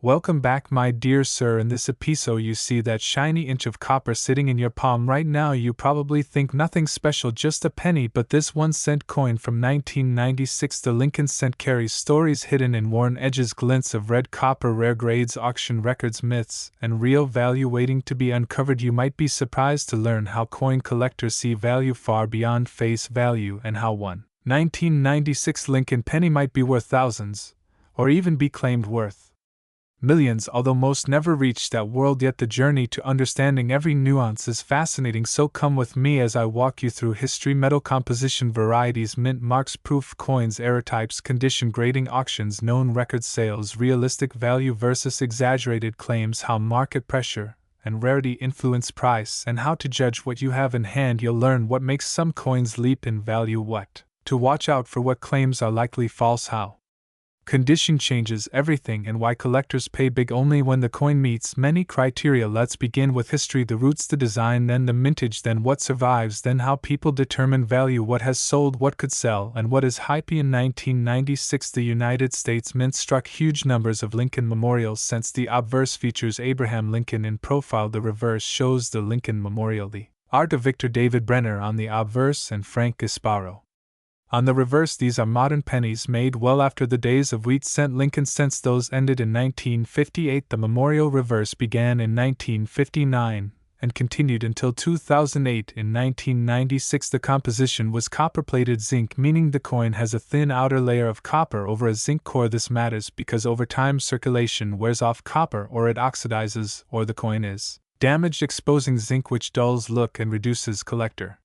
Welcome back, my dear sir. In this episode, you see that shiny inch of copper sitting in your palm right now. You probably think nothing special, just a penny, but this 1-cent coin from 1996, the Lincoln cent, carries stories hidden in worn edges, glints of red copper, rare grades, auction records, myths, and real value waiting to be uncovered. You might be surprised to learn how coin collectors see value far beyond face value, and how one 1996 Lincoln penny might be worth thousands, or even be claimed worth millions, although most never reach that world. Yet the journey to understanding every nuance is fascinating, so come with me as I walk you through history, metal composition, varieties, mint marks, proof coins, error types, condition grading, auctions, known record sales, realistic value versus exaggerated claims, how market pressure and rarity influence price, and how to judge what you have in hand. You'll learn what makes some coins leap in value, what to watch out for, what claims are likely false, how condition changes everything, and why collectors pay big only when the coin meets many criteria. Let's begin with history, the roots, the design, then the mintage, then what survives, then how people determine value, what has sold, what could sell, and what is hype. In 1996, the United States Mint struck huge numbers of Lincoln memorials. Since the obverse features Abraham Lincoln in profile, the reverse shows the Lincoln Memorial, the art of Victor David Brenner on the obverse and Frank Gasparo on the reverse. These are modern pennies made well after the days of wheat cent Lincoln cents. Those ended in 1958. The memorial reverse began in 1959 and continued until 2008. In 1996, the composition was copper-plated zinc, meaning the coin has a thin outer layer of copper over a zinc core. This matters because over time circulation wears off copper, or it oxidizes, or the coin is damaged, exposing zinc, which dulls look and reduces collector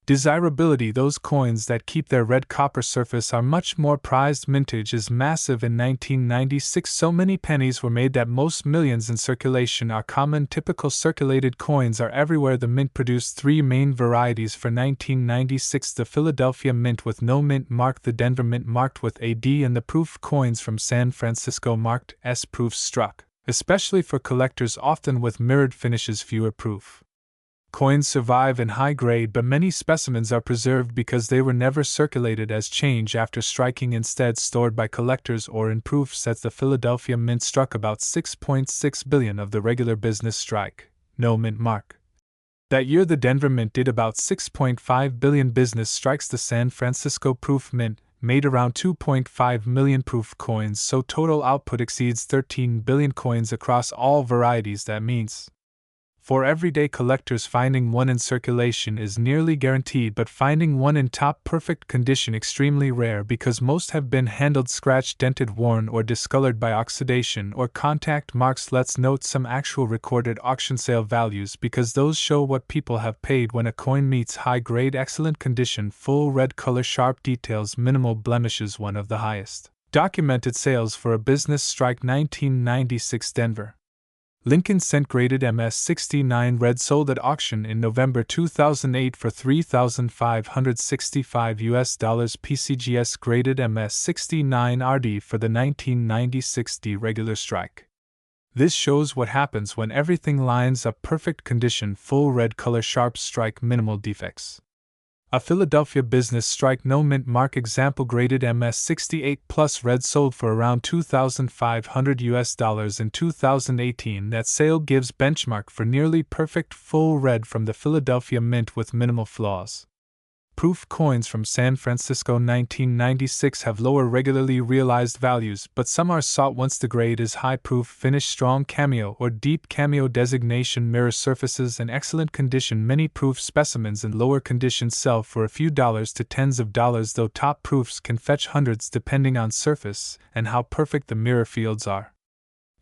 desirability. Those coins that keep their red copper surface are much more prized. Mintage is massive. In 1996, so many pennies were made that most millions in circulation are common. Typical circulated coins are everywhere. The mint produced three main varieties for 1996: the Philadelphia Mint with no mint mark, the Denver Mint marked with AD, and the proof coins from San Francisco marked S. Proofs struck especially for collectors, often with mirrored finishes. Fewer proof coins survive in high grade, but many specimens are preserved because they were never circulated as change after striking, instead stored by collectors or in proof sets. The Philadelphia Mint struck about 6.6 billion of the regular business strike, no mint mark. That year the Denver Mint did about 6.5 billion business strikes. The San Francisco Proof Mint made around 2.5 million proof coins, so total output exceeds 13 billion coins across all varieties. That means for everyday collectors, finding one in circulation is nearly guaranteed, but finding one in top perfect condition extremely rare, because most have been handled, scratched, dented, worn, or discolored by oxidation or contact marks. Let's note some actual recorded auction sale values, because those show what people have paid when a coin meets high grade, excellent condition, full red color, sharp details, minimal blemishes. One of the highest documented sales for a business strike, 1996 Denver Lincoln cent graded MS69 red sold at auction in November 2008 for $3,565 PCGS graded MS69 RD for the 1996 D regular strike. This shows what happens when everything lines up, perfect condition, full red color, sharp strike, minimal defects. A Philadelphia business strike, no mint mark example, graded MS68 plus red, sold for around $2,500 in 2018. That sale gives benchmark for nearly perfect full red from the Philadelphia Mint with minimal flaws. Proof coins from San Francisco 1996 have lower regularly realized values, but some are sought once the grade is high. Proof finish, strong cameo or deep cameo designation, mirror surfaces in excellent condition. Many proof specimens in lower condition sell for a few dollars to tens of dollars, though top proofs can fetch hundreds depending on surface and how perfect the mirror fields are.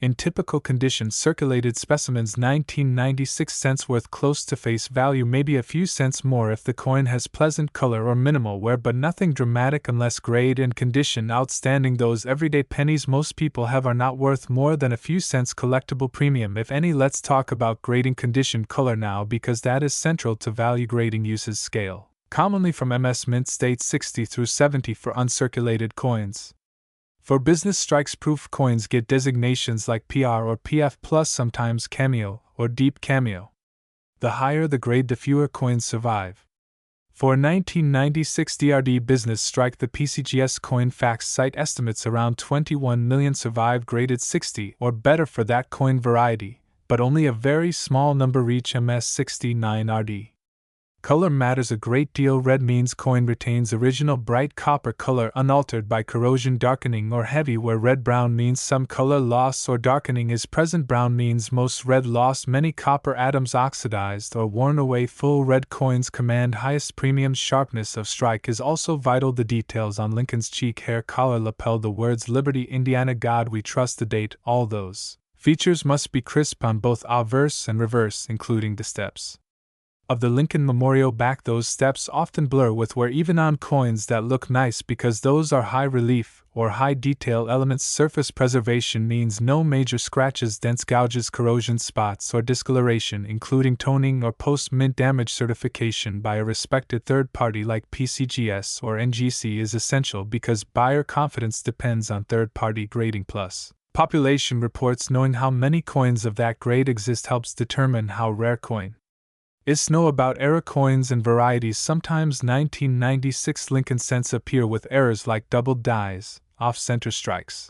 In typical condition, circulated specimens 1996 cents worth close to face value, maybe a few cents more if the coin has pleasant color or minimal wear, but nothing dramatic unless grade and condition outstanding. Those everyday pennies most people have are not worth more than a few cents collectible premium, if any. Let's talk about grading, condition, color now, because that is central to value grading. Uses scale, commonly from MS Mint state 60 through 70 for uncirculated coins. For business strikes, proof coins get designations like PR or PF plus, sometimes cameo or deep cameo. The higher the grade, the fewer coins survive. For 1996 DRD business strike, the PCGS coin facts site estimates around 21 million survive graded 60 or better for that coin variety, but only a very small number reach MS69RD. Color matters a great deal. Red means coin retains original bright copper color unaltered by corrosion, darkening, or heavy, where red-brown means some color loss or darkening is present. Brown means most red lost, many copper atoms oxidized or worn away. Full red coins command highest premium. Sharpness of strike is also vital. The details on Lincoln's cheek, hair, collar, lapel, the words Liberty, Indiana, God We Trust, the date, all those features must be crisp on both obverse and reverse, including the steps of the Lincoln Memorial back. Those steps often blur with wear even on coins that look nice because those are high relief or high detail elements. Surface preservation means no major scratches, dents, gouges, corrosion, spots, or discoloration, including toning or post-mint damage. Certification by a respected third party like PCGS or NGC is essential because buyer confidence depends on third-party grading. Plus, population reports. Knowing how many coins of that grade exist helps determine how rare coin is. Know about error coins and varieties. Sometimes 1996 Lincoln cents appear with errors like doubled dies, off-center strikes,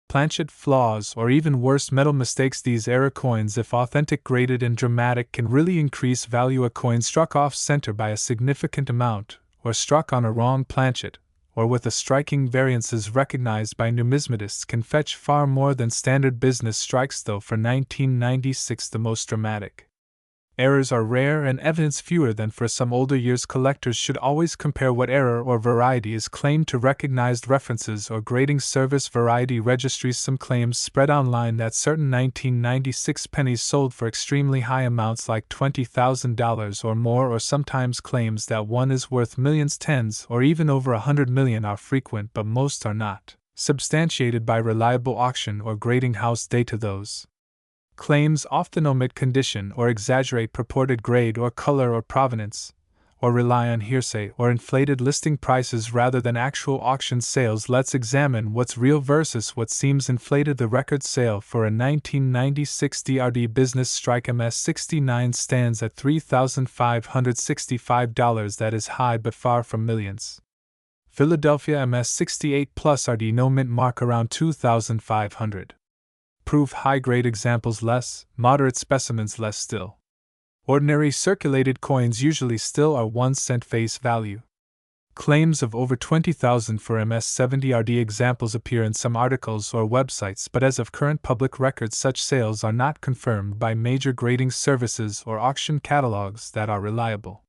planchet flaws, or even worse, metal mistakes. These error coins, if authentic, graded, and dramatic, can really increase value. A coin struck off-center by a significant amount, or struck on a wrong planchet, or with a striking variances recognized by numismatists, can fetch far more than standard business strikes. Though for 1996 the most dramatic errors are rare and evidence fewer than for some older years. Collectors should always compare what error or variety is claimed to recognized references or grading service variety registries. Some claims spread online that certain 1996 pennies sold for extremely high amounts like $20,000 or more, or sometimes claims that one is worth millions, tens, or even over 100 million are frequent, but most are not substantiated by reliable auction or grading house data. Those claims often omit condition or exaggerate purported grade or color or provenance, or rely on hearsay or inflated listing prices rather than actual auction sales. Let's examine what's real versus what seems inflated. The record sale for a 1996 DRD business strike MS69 stands at $3,565. That is high but far from millions. Philadelphia MS68 plus RD no mint mark around 2,500. Proof high-grade examples less, moderate specimens less still. Ordinary circulated coins usually still are 1 cent face value. Claims of over 20,000 for MS70RD examples appear in some articles or websites, but as of current public records such sales are not confirmed by major grading services or auction catalogs that are reliable.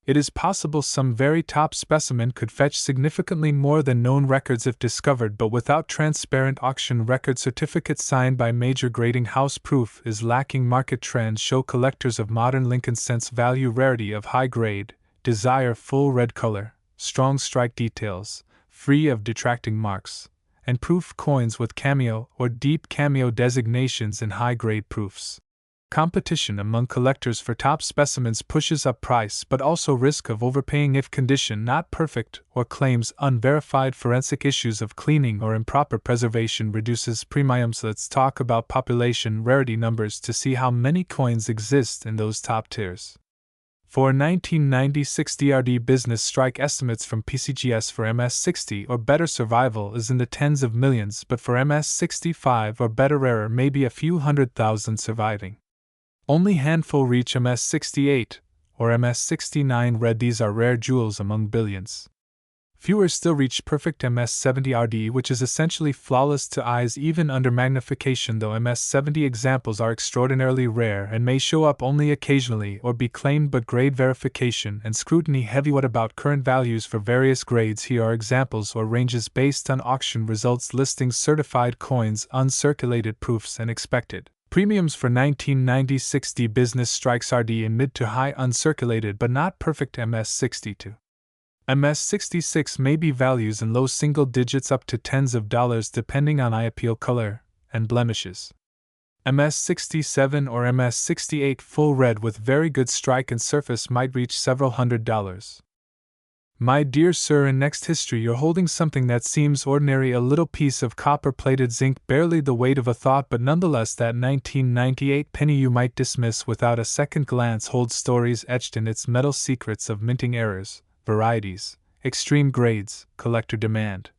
It is possible some very top specimen could fetch significantly more than known records if discovered, but without transparent auction record certificates signed by major grading house, proof is lacking. Market trends show collectors of modern Lincoln cents value rarity of high grade, desire full red color, strong strike details, free of detracting marks, and proof coins with cameo or deep cameo designations in high grade proofs. Competition among collectors for top specimens pushes up price, but also risk of overpaying if condition not perfect or claims unverified. Forensic issues of cleaning or improper preservation reduces premiums. Let's talk about population rarity numbers to see how many coins exist in those top tiers. For 1996 DRD business strike, estimates from PCGS for MS60 or better survival is in the tens of millions, but for MS65 or better rarer may be a few 100,000 surviving. Only handful reach MS68 or MS69 red. These are rare jewels among billions. Fewer still reach perfect MS70RD, which is essentially flawless to eyes even under magnification, though MS70 examples are extraordinarily rare and may show up only occasionally or be claimed, but grade verification and scrutiny heavy. What about current values for various grades? Here are examples or ranges based on auction results, listings, certified coins, uncirculated proofs, and expected premiums for 1996 D business strikes. RD in mid to high uncirculated but not perfect MS62. MS66 may be values in low single digits up to tens of dollars depending on eye appeal, color, and blemishes. MS67 or MS68 full red with very good strike and surface might reach several $100s. My dear sir, in next history you're holding something that seems ordinary, a little piece of copper-plated zinc, barely the weight of a thought, but nonetheless that 1998 penny you might dismiss without a second glance holds stories etched in its metal, secrets of minting errors, varieties, extreme grades, collector demand,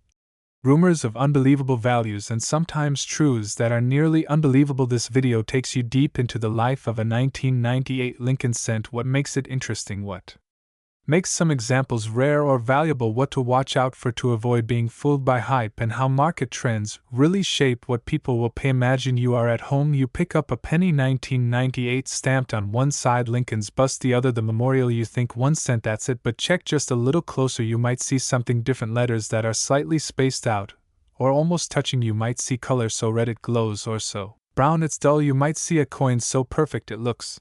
rumors of unbelievable values, and sometimes truths that are nearly unbelievable. This video takes you deep into the life of a 1998 Lincoln cent. What makes it interesting? What makes some examples rare or valuable? What to watch out for to avoid being fooled by hype, and how market trends really shape what people will pay. Imagine you are at home, you pick up a penny 1998 stamped on one side Lincoln's bust, the other the memorial. You think 1 cent, that's it, but check just a little closer, you might see something different. Letters that are slightly spaced out, or almost touching. You might see color so red it glows, or so brown it's dull. You might see a coin so perfect it looks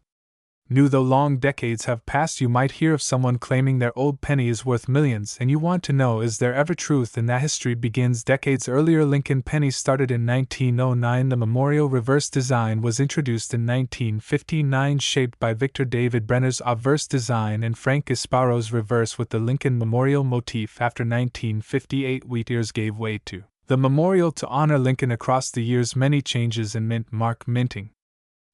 new though long decades have passed. You might hear of someone claiming their old penny is worth millions, and you want to know, is there ever truth in that? History begins decades earlier. Lincoln pennies started in 1909. The memorial reverse design was introduced in 1959, shaped by Victor David Brenner's obverse design and Frank Gasparo's reverse with the Lincoln memorial motif. After 1958, wheat ears gave way to the memorial to honor Lincoln. Across the years, many changes in mint mark minting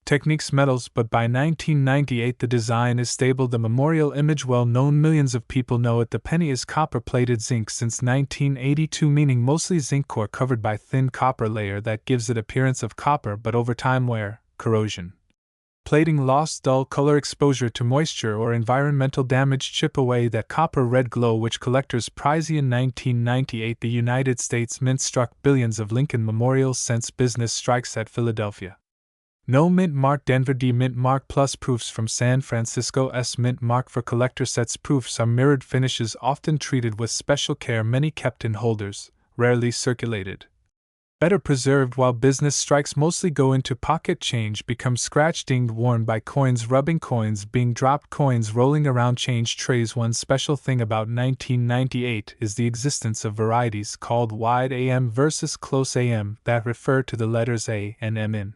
techniques, metals, but by 1998 the design is stable. The memorial image well known, millions of people know it. The penny is copper-plated zinc since 1982, meaning mostly zinc core covered by thin copper layer that gives it appearance of copper, but over time wear, corrosion, plating, loss, dull color, exposure to moisture, or environmental damage chip away that copper red glow which collectors prize. In 1998 the United States Mint struck billions of Lincoln memorial cents. Business strikes at Philadelphia. No mint mark. Denver D mint mark plus proofs from San Francisco S mint mark for collector sets. Proofs are mirrored finishes often treated with special care, many kept in holders, rarely circulated, better preserved, while business strikes mostly go into pocket change, become scratch dinged, worn by coins, rubbing, coins being dropped, coins rolling around, change trays. One special thing about 1998 is the existence of varieties called wide AM versus close AM that refer to the letters A and M in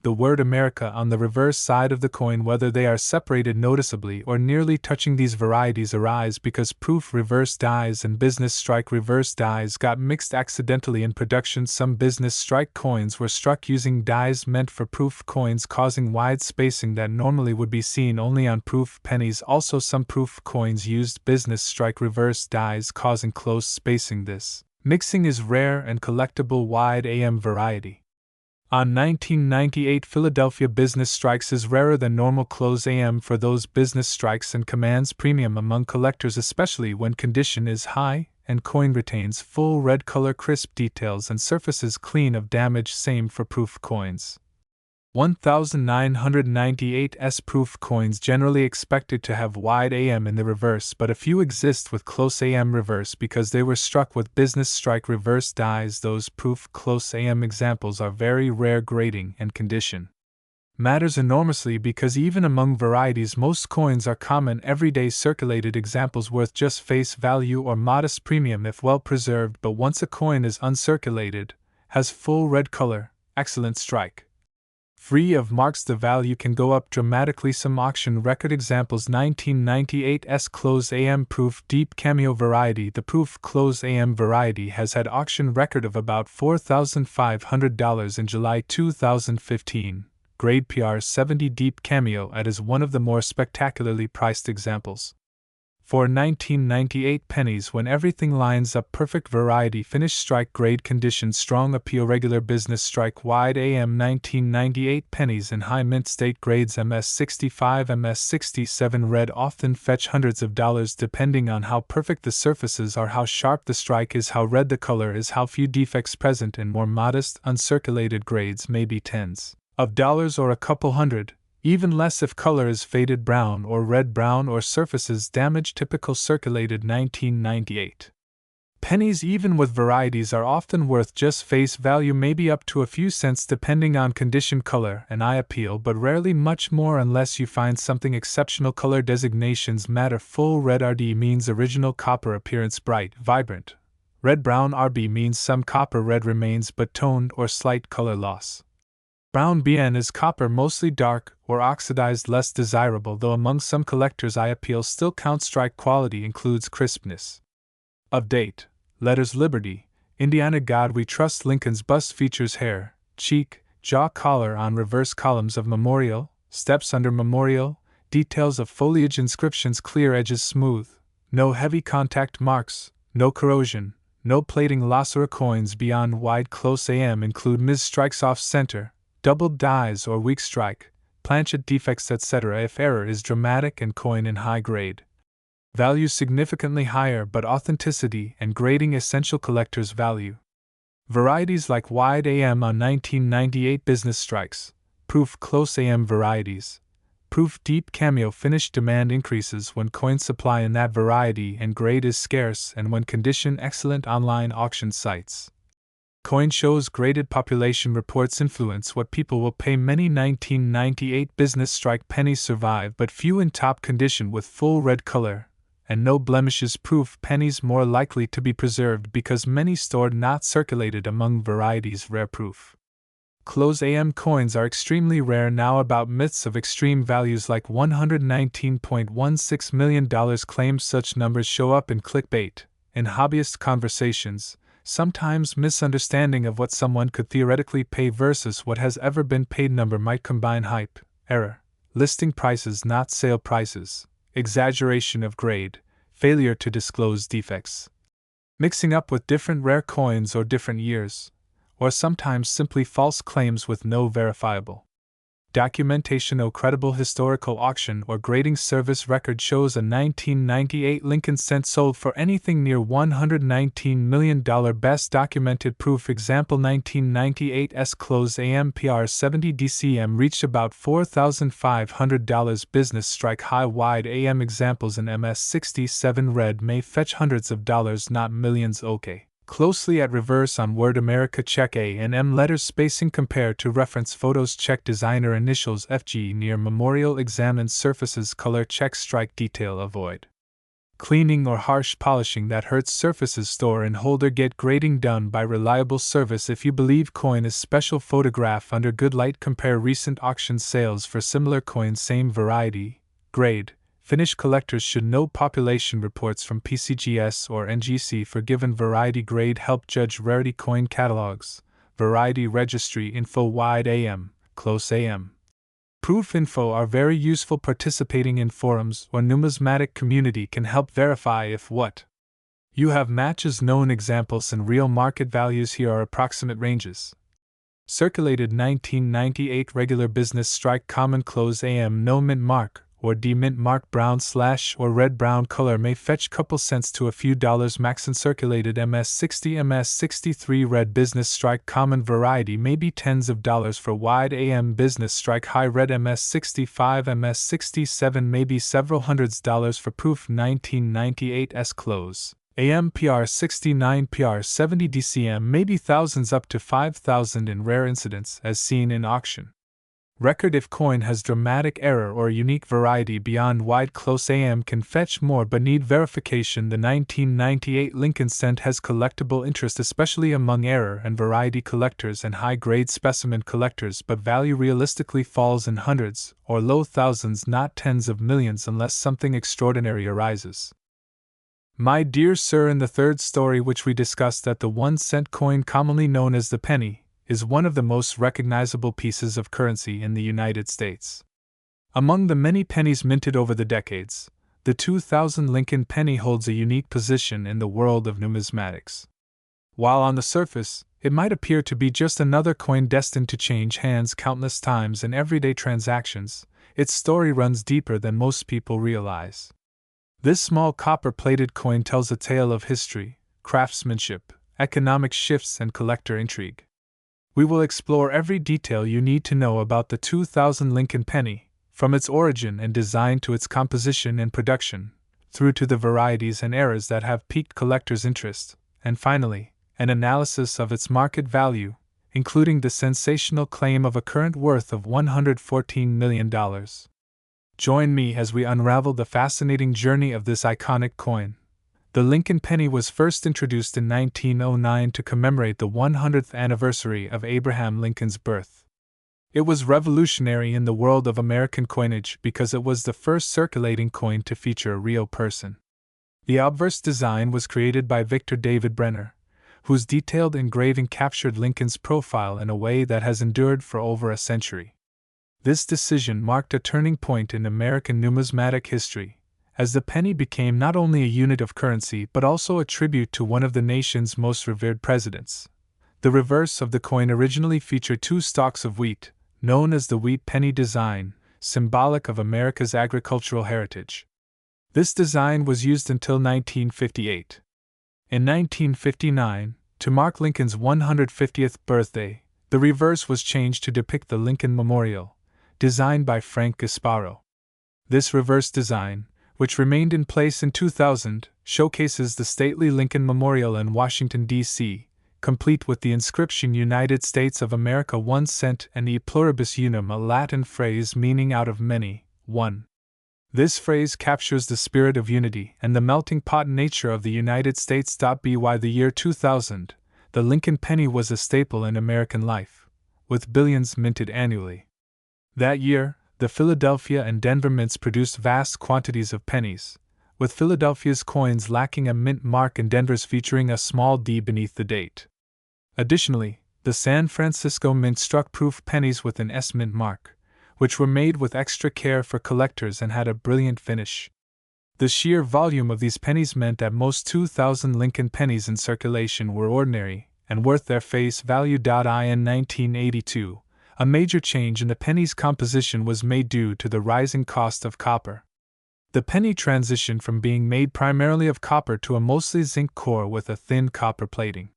the word America on the reverse side of the coin. Whether they are separated noticeably or nearly touching, these varieties arise because proof reverse dies and business strike reverse dies got mixed accidentally in production. Some business strike coins were struck using dies meant for proof coins, causing wide spacing that normally would be seen only on proof pennies. Also, some proof coins used business strike reverse dies, causing close spacing. This mixing is rare and collectible. Wide AM variety on 1998 Philadelphia business strikes is rarer than normal close AM for those business strikes and commands premium among collectors, especially when condition is high and coin retains full red color, crisp details, and surfaces clean of damage. Same for proof coins. 1998 S proof coins generally expected to have wide AM in the reverse, but a few exist with close AM reverse because they were struck with business strike reverse dies. Those proof close AM examples are very rare. Grading and condition matters enormously because even among varieties most coins are common everyday circulated examples worth just face value or modest premium if well preserved, but once a coin is uncirculated, has full red color, excellent strike, free of marks, the value can go up dramatically. Some auction record examples: 1998 S close AM proof deep cameo variety. The proof close AM variety has had auction record of about $4,500 in July 2015. Grade PR 70 deep cameo at is one of the more spectacularly priced examples. For 1998 pennies, when everything lines up perfect, variety finish, strike grade, condition strong, appeal, regular business strike, wide AM. 1998 pennies in high mint state grades MS65 MS67 red often fetch hundreds of dollars depending on how perfect the surfaces are, how sharp the strike is, how red the color is, how few defects present. In more modest uncirculated grades may be tens of dollars or a couple hundred, even less if color is faded brown or red brown or surfaces damaged. Typical circulated 1998 pennies, even with varieties, are often worth just face value, maybe up to a few cents depending on condition, color, and eye appeal, but rarely much more unless you find something exceptional. Color designations matter. Full red RD means original copper appearance, bright, vibrant. Red brown RB means some copper red remains but toned or slight color loss. Brown BN is copper, mostly dark or oxidized, less desirable, though among some collectors' eye appeal still counts. Strike quality includes crispness. Of date, letters Liberty, Indiana God We Trust. Lincoln's bust features hair, cheek, jaw collar on reverse columns of memorial, steps under memorial, details of foliage, inscriptions, clear edges smooth, no heavy contact marks, no corrosion, no plating loss. Or coins beyond wide close AM include mis strikes off center, doubled dies or weak strike, planchet defects, etc. if error is dramatic and coin in high grade. Value significantly higher, but authenticity and grading essential collector's value. Varieties like wide AM on 1998 business strikes, proof close AM varieties, proof deep cameo finish. Demand increases when coin supply in that variety and grade is scarce, and when condition excellent. Online auction sites. Coin shows graded population reports influence what people will pay. Many 1998 business strike pennies survive, but few in top condition with full red color and no blemishes. Proof pennies more likely to be preserved because many stored, not circulated among varieties. Rare proof close AM coins are extremely rare now. About myths of extreme values like $119.16 million claims. Such numbers show up in clickbait, in hobbyist conversations, sometimes misunderstanding of what someone could theoretically pay versus what has ever been paid. Number might combine hype, error, listing prices not sale prices, exaggeration of grade, failure to disclose defects, mixing up with different rare coins or different years, or sometimes simply false claims with no verifiable documentation. No credible historical auction or grading service record shows a 1998 Lincoln Cent sold for anything near $119 million. Best documented proof example 1998 S close AMPR 70 DCM reached about $4,500. Business strike high wide AM examples in MS 67 red may fetch hundreds of dollars, not millions. OK. Closely at reverse on Word America. Check A and M letters spacing. Compare to reference photos. Check designer initials FG near memorial. Examine surfaces. Color check strike detail. Avoid cleaning or harsh polishing that hurts surfaces. Store and holder. Get grading done by reliable service if you believe coin is special. Photograph under good light. Compare recent auction sales for similar coins. Same variety, grade, finish. Collectors should know population reports from PCGS or NGC for given variety. Grade help judge rarity. Coin catalogs, variety registry info. Wide AM, close AM, proof info are very useful. Participating in forums or numismatic community can help verify if what you have matches known examples and real market values. Here are approximate ranges. Circulated 1998 regular business strike common close AM no mint mark or D-mint mark brown / or red brown color may fetch couple cents to a few dollars max. Uncirculated MS60 MS63 red business strike common variety may be tens of dollars. For wide AM business strike high red MS65 MS67 may be several hundreds dollars. For proof 1998 S close AM PR69 PR70 DCM may be thousands up to 5,000 in rare incidents as seen in auction. Record if coin has dramatic error or unique variety beyond wide close AM can fetch more but need verification. The 1998 Lincoln Cent has collectible interest especially among error and variety collectors and high-grade specimen collectors, but value realistically falls in hundreds or low thousands, not tens of millions, unless something extraordinary arises. My dear sir, in the third story which we discussed that the 1-cent coin commonly known as the penny is one of the most recognizable pieces of currency in the United States. Among the many pennies minted over the decades, the 2000 Lincoln penny holds a unique position in the world of numismatics. While on the surface, it might appear to be just another coin destined to change hands countless times in everyday transactions, its story runs deeper than most people realize. This small copper-plated coin tells a tale of history, craftsmanship, economic shifts, and collector intrigue. We will explore every detail you need to know about the 2000 Lincoln penny, from its origin and design to its composition and production, through to the varieties and eras that have piqued collectors' interest, and finally, an analysis of its market value, including the sensational claim of a current worth of $114 million. Join me as we unravel the fascinating journey of this iconic coin. The Lincoln penny was first introduced in 1909 to commemorate the 100th anniversary of Abraham Lincoln's birth. It was revolutionary in the world of American coinage because it was the first circulating coin to feature a real person. The obverse design was created by Victor David Brenner, whose detailed engraving captured Lincoln's profile in a way that has endured for over a century. This decision marked a turning point in American numismatic history, as the penny became not only a unit of currency but also a tribute to one of the nation's most revered presidents. The reverse of the coin originally featured two stalks of wheat, known as the wheat penny design, symbolic of America's agricultural heritage. This design was used until 1958. In 1959, to mark Lincoln's 150th birthday, the reverse was changed to depict the Lincoln Memorial, designed by Frank Gasparo. This reverse design, which remained in place in 2000, showcases the stately Lincoln Memorial in Washington, D.C., complete with the inscription United States of America 1 cent and E pluribus unum, a Latin phrase meaning out of many, one. This phrase captures the spirit of unity and the melting pot nature of the United States. By the year 2000, the Lincoln penny was a staple in American life, with billions minted annually. That year, the Philadelphia and Denver mints produced vast quantities of pennies, with Philadelphia's coins lacking a mint mark and Denver's featuring a small D beneath the date. Additionally, the San Francisco Mint struck proof pennies with an S mint mark, which were made with extra care for collectors and had a brilliant finish. The sheer volume of these pennies meant that most 2,000 Lincoln pennies in circulation were ordinary and worth their face value. In 1982, a major change in the penny's composition was made due to the rising cost of copper. The penny transitioned from being made primarily of copper to a mostly zinc core with a thin copper plating.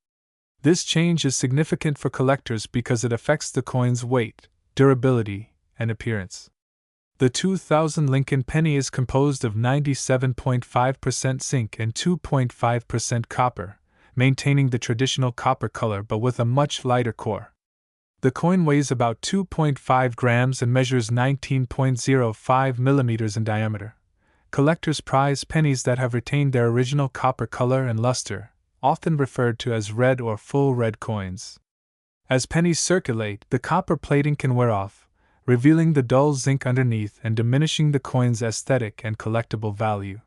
This change is significant for collectors because it affects the coin's weight, durability, and appearance. The 2000 Lincoln penny is composed of 97.5% zinc and 2.5% copper, maintaining the traditional copper color but with a much lighter core. The coin weighs about 2.5 grams and measures 19.05 millimeters in diameter. Collectors prize pennies that have retained their original copper color and luster, often referred to as red or full red coins. As pennies circulate, the copper plating can wear off, revealing the dull zinc underneath and diminishing the coin's aesthetic and collectible value.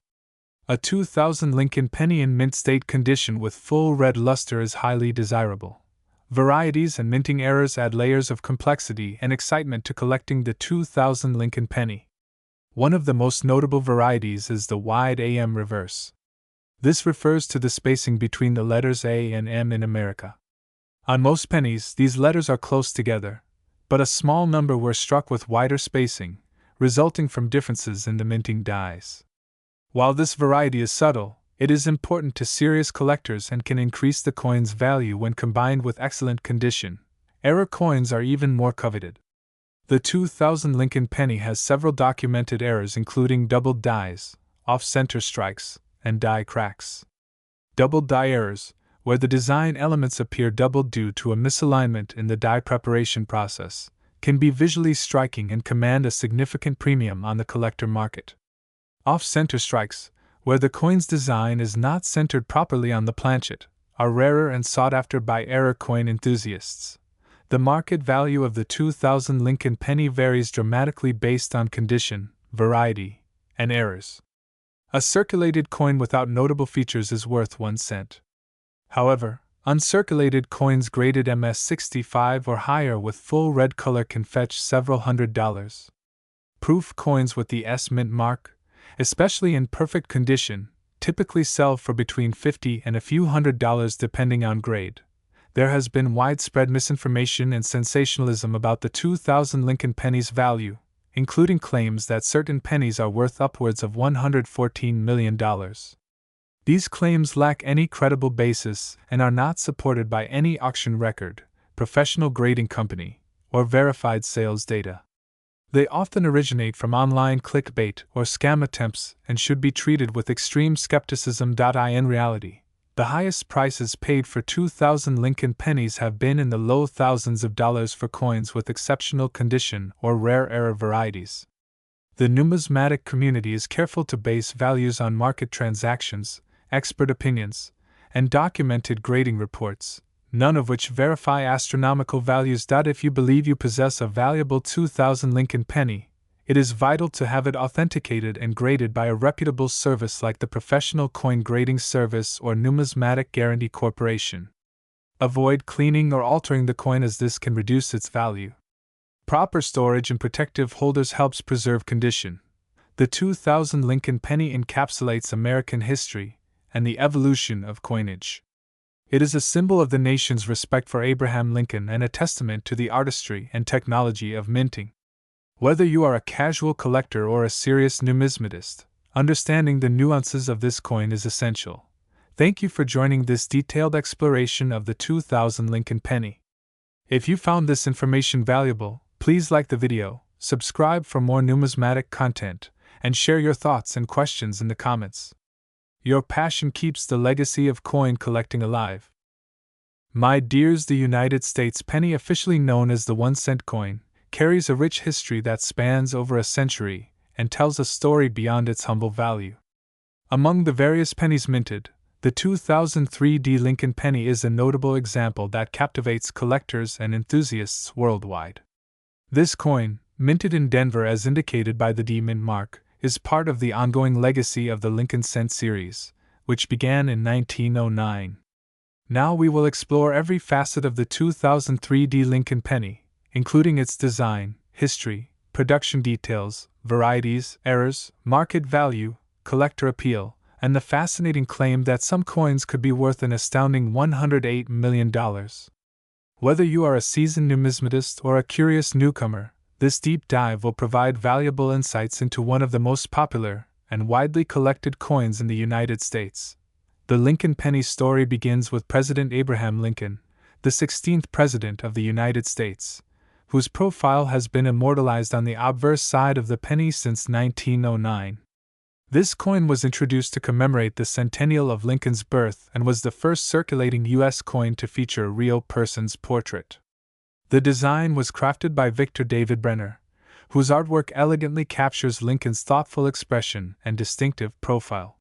A 2000 Lincoln penny in mint state condition with full red luster is highly desirable. Varieties and minting errors add layers of complexity and excitement to collecting the 2000 Lincoln penny. One of the most notable varieties is the wide AM reverse. This refers to the spacing between the letters A and M in America. On most pennies, these letters are close together, but a small number were struck with wider spacing, resulting from differences in the minting dies. While this variety is subtle, it is important to serious collectors and can increase the coin's value when combined with excellent condition. Error coins are even more coveted. The 2000 Lincoln penny has several documented errors, including doubled dies, off-center strikes, and die cracks. Doubled die errors, where the design elements appear doubled due to a misalignment in the die preparation process, can be visually striking and command a significant premium on the collector market. Off-center strikes, where the coin's design is not centered properly on the planchet, are rarer and sought after by error coin enthusiasts. The market value of the 2000 Lincoln penny varies dramatically based on condition, variety, and errors. A circulated coin without notable features is worth 1 cent. However, uncirculated coins graded MS65 or higher with full red color can fetch several $100s. Proof coins with the S mint mark, especially in perfect condition, typically sell for between $50 and a few $100s depending on grade. There has been widespread misinformation and sensationalism about the 2000 Lincoln penny's value, including claims that certain pennies are worth upwards of $114 million. These claims lack any credible basis and are not supported by any auction record, professional grading company, or verified sales data. They often originate from online clickbait or scam attempts and should be treated with extreme skepticism. In reality, the highest prices paid for 2000 Lincoln pennies have been in the low thousands of dollars for coins with exceptional condition or rare error varieties. The numismatic community is careful to base values on market transactions, expert opinions, and documented grading reports, none of which verify astronomical values. If you believe you possess a valuable 2000 Lincoln penny, it is vital to have it authenticated and graded by a reputable service like the Professional Coin Grading Service or Numismatic Guarantee Corporation. Avoid cleaning or altering the coin, as this can reduce its value. Proper storage and protective holders helps preserve condition. The 2000 Lincoln penny encapsulates American history and the evolution of coinage. It is a symbol of the nation's respect for Abraham Lincoln and a testament to the artistry and technology of minting. Whether you are a casual collector or a serious numismatist, understanding the nuances of this coin is essential. Thank you for joining this detailed exploration of the 2000 Lincoln penny. If you found this information valuable, please like the video, subscribe for more numismatic content, and share your thoughts and questions in the comments. Your passion keeps the legacy of coin collecting alive. My dears, the United States penny, officially known as the 1-cent coin, carries a rich history that spans over a century and tells a story beyond its humble value. Among the various pennies minted, the 2003 Lincoln penny is a notable example that captivates collectors and enthusiasts worldwide. This coin, minted in Denver as indicated by the D mint mark, is part of the ongoing legacy of the Lincoln Cent series, which began in 1909. Now we will explore every facet of the 2003 Lincoln penny, including its design, history, production details, varieties, errors, market value, collector appeal, and the fascinating claim that some coins could be worth an astounding $108 million. Whether you are a seasoned numismatist or a curious newcomer, this deep dive will provide valuable insights into one of the most popular and widely collected coins in the United States. The Lincoln penny story begins with President Abraham Lincoln, the 16th President of the United States, whose profile has been immortalized on the obverse side of the penny since 1909. This coin was introduced to commemorate the centennial of Lincoln's birth and was the first circulating U.S. coin to feature a real person's portrait. The design was crafted by Victor David Brenner, whose artwork elegantly captures Lincoln's thoughtful expression and distinctive profile.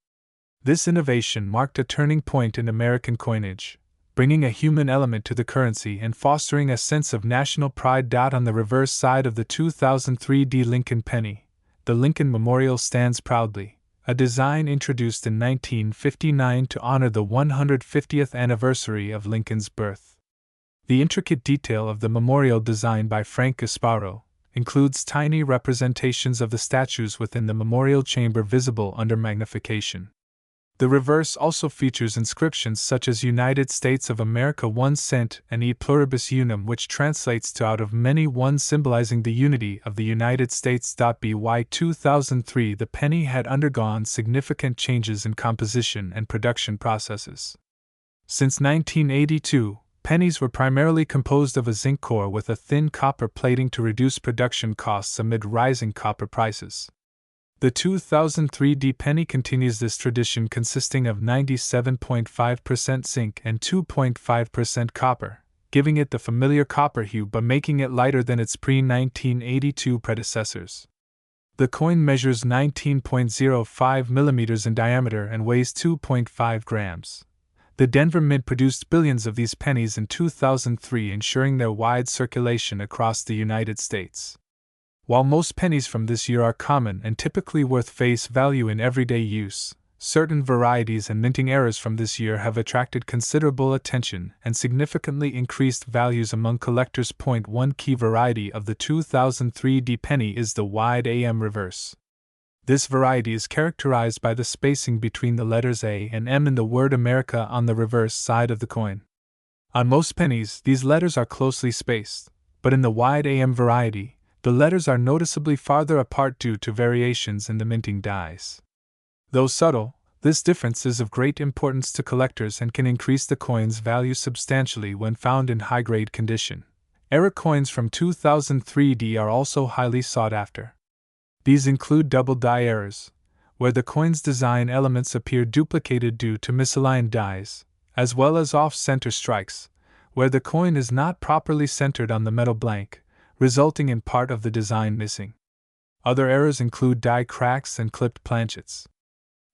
This innovation marked a turning point in American coinage, bringing a human element to the currency and fostering a sense of national pride. On the reverse side of the 2003 Lincoln penny, the Lincoln Memorial stands proudly, a design introduced in 1959 to honor the 150th anniversary of Lincoln's birth. The intricate detail of the memorial, designed by Frank Gasparo, includes tiny representations of the statues within the memorial chamber visible under magnification. The reverse also features inscriptions such as United States of America 1 cent and E pluribus unum, which translates to out of many one, symbolizing the unity of the United States. By 2003, the penny had undergone significant changes in composition and production processes. Since 1982, pennies were primarily composed of a zinc core with a thin copper plating to reduce production costs amid rising copper prices. The 2003 penny continues this tradition, consisting of 97.5% zinc and 2.5% copper, giving it the familiar copper hue but making it lighter than its pre-1982 predecessors. The coin measures 19.05 mm in diameter and weighs 2.5 grams. The Denver Mint produced billions of these pennies in 2003, ensuring their wide circulation across the United States. While most pennies from this year are common and typically worth face value in everyday use, certain varieties and minting errors from this year have attracted considerable attention and significantly increased values among collectors. One key variety of the 2003 penny is the wide AM reverse. This variety is characterized by the spacing between the letters A and M in the word America on the reverse side of the coin. On most pennies, these letters are closely spaced, but in the wide AM variety, the letters are noticeably farther apart due to variations in the minting dies. Though subtle, this difference is of great importance to collectors and can increase the coin's value substantially when found in high-grade condition. Error coins from 2003 are also highly sought after. These include double die errors, where the coin's design elements appear duplicated due to misaligned dies, as well as off-center strikes, where the coin is not properly centered on the metal blank, resulting in part of the design missing. Other errors include die cracks and clipped planchets.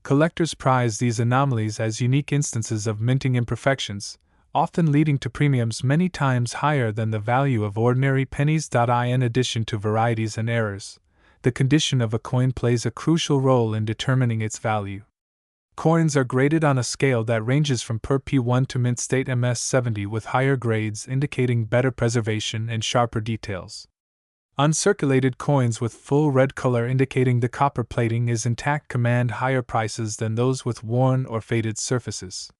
Collectors prize these anomalies as unique instances of minting imperfections, often leading to premiums many times higher than the value of ordinary pennies. In addition to varieties and errors, the condition of a coin plays a crucial role in determining its value. Coins are graded on a scale that ranges from per P1 to mint state MS70, with higher grades indicating better preservation and sharper details. Uncirculated coins with full red color indicating the copper plating is intact command higher prices than those with worn or faded surfaces.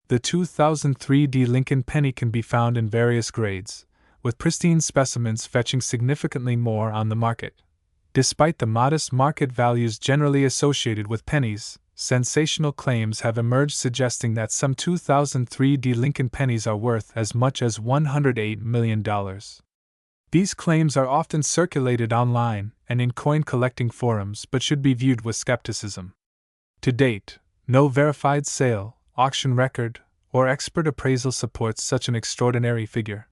The 2003 D Lincoln penny can be found in various grades, with pristine specimens fetching significantly more on the market. Despite the modest market values generally associated with pennies, sensational claims have emerged suggesting that some 2003 D Lincoln pennies are worth as much as $108 million. These claims are often circulated online and in coin collecting forums but should be viewed with skepticism. To date, no verified sale, auction record, or expert appraisal supports such an extraordinary figure.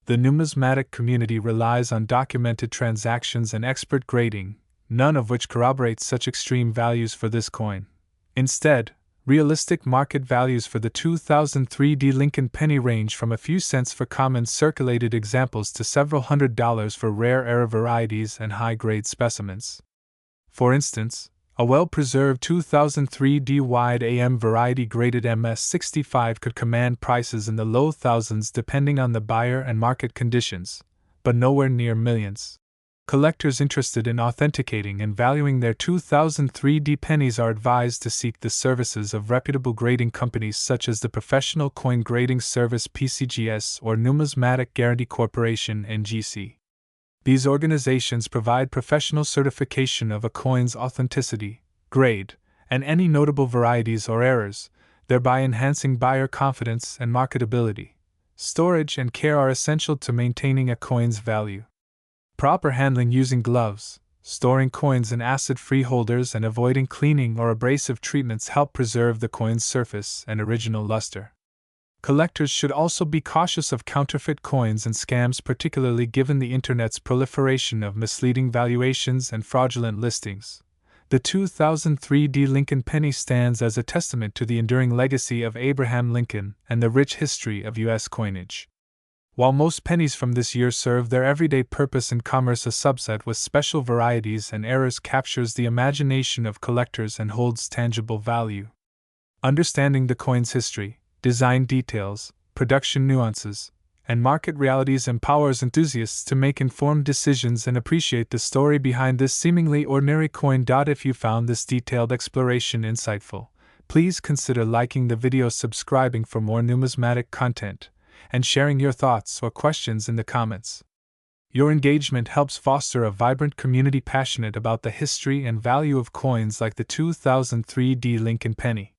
The numismatic community relies on documented transactions and expert grading, none of which corroborates such extreme values for this coin. Instead, realistic market values for the 2003 D Lincoln penny range from a few cents for common circulated examples to several $100s for rare error varieties and high-grade specimens. For instance, a well-preserved 2003 D wide AM variety graded MS65 could command prices in the low thousands depending on the buyer and market conditions, but nowhere near millions. Collectors interested in authenticating and valuing their 2003 D pennies are advised to seek the services of reputable grading companies such as the Professional Coin Grading Service (PCGS) or Numismatic Guarantee Corporation (NGC). These organizations provide professional certification of a coin's authenticity, grade, and any notable varieties or errors, thereby enhancing buyer confidence and marketability. Storage and care are essential to maintaining a coin's value. Proper handling using gloves, storing coins in acid-free holders, and avoiding cleaning or abrasive treatments help preserve the coin's surface and original luster. Collectors should also be cautious of counterfeit coins and scams, particularly given the Internet's proliferation of misleading valuations and fraudulent listings. The 2003 D Lincoln penny stands as a testament to the enduring legacy of Abraham Lincoln and the rich history of U.S. coinage. While most pennies from this year serve their everyday purpose in commerce, a subset with special varieties and errors captures the imagination of collectors and holds tangible value. Understanding the coin's history, design details, production nuances, and market realities empowers enthusiasts to make informed decisions and appreciate the story behind this seemingly ordinary coin. If you found this detailed exploration insightful, please consider liking the video, subscribing for more numismatic content, and sharing your thoughts or questions in the comments. Your engagement helps foster a vibrant community passionate about the history and value of coins like the 2003 D Lincoln penny.